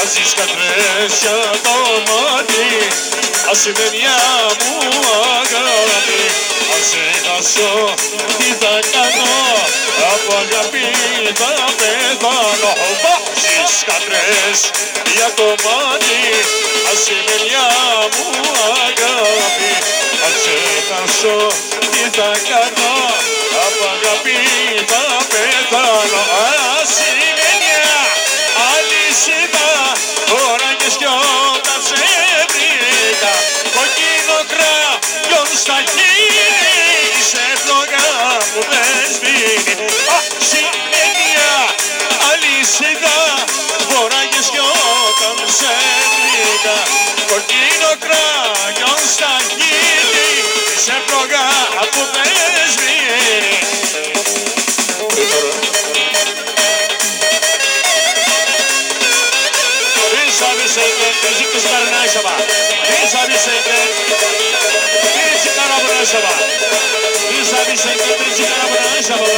βάζεις κατρές για το μάτι, ασημένια μου αγάπη. Αν σε χάσω τι θα κάνω, από αγάπη θα πεθάνω. Βάζεις κατρές για το μάτι, ασημένια μου αγάπη. Αν σε χάσω τι θα κάνω, από αγάπη θα πεθάνω. Ασημένια αλυσίδα φοράγες κι όταν σε βρήκα, κοκκίνο κράγιον στα χείλη, σε φλόγα που δεν σβήνει. Ασημένια αλυσίδα φοράγες κι όταν σε βρήκα, κοκκίνο κράγιον στα χείλη, σε φλόγα που δεν σβήνει. Sabe sempre, Trinci Carabana Shaba. Sabe sempre, Trinci Carabana Shaba. Sabe sempre, Trinci Carabana Shaba.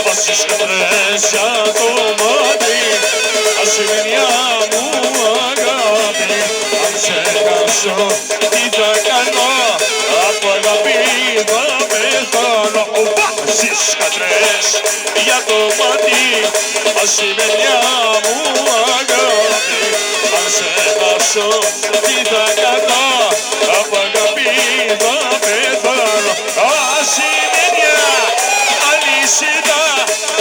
Βάζεις κατρές για το μάτι, ασημένια μου αγάπη. Αν σε χάσω τι θα κάνω, από αγάπη θα πεθάνω. Βάζεις κατρές για το μάτι, ασημένια μου αγάπη. Αν σε χάσω τι θα κάνω, από αγάπη θα πεθάνω. Ασημένια αλυσίδα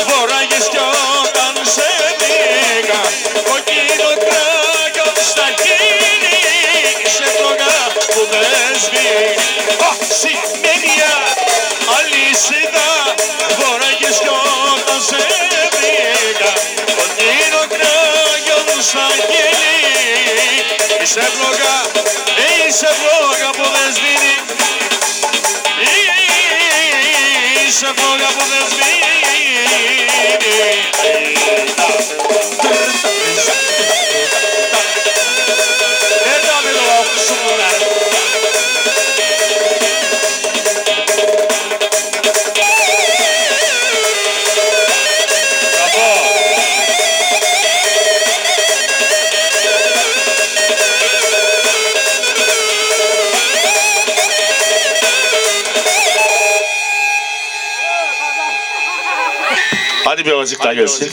φοράγες κι όταν σε βρήκα, κοκκίνο κράγιον στα χείλη, σε φλόγα που δεν σβήνει. Ασημένια αλυσίδα φοράγες κι όταν σε βρήκα, κοκκίνο κράγιον στα χείλη, σε φλόγα που δεν σβήνει. Σε φλόγα που δεν σβήνει. Εδώ με το λόγο σου μωρά. Hadi bir azıcık daha gelsin.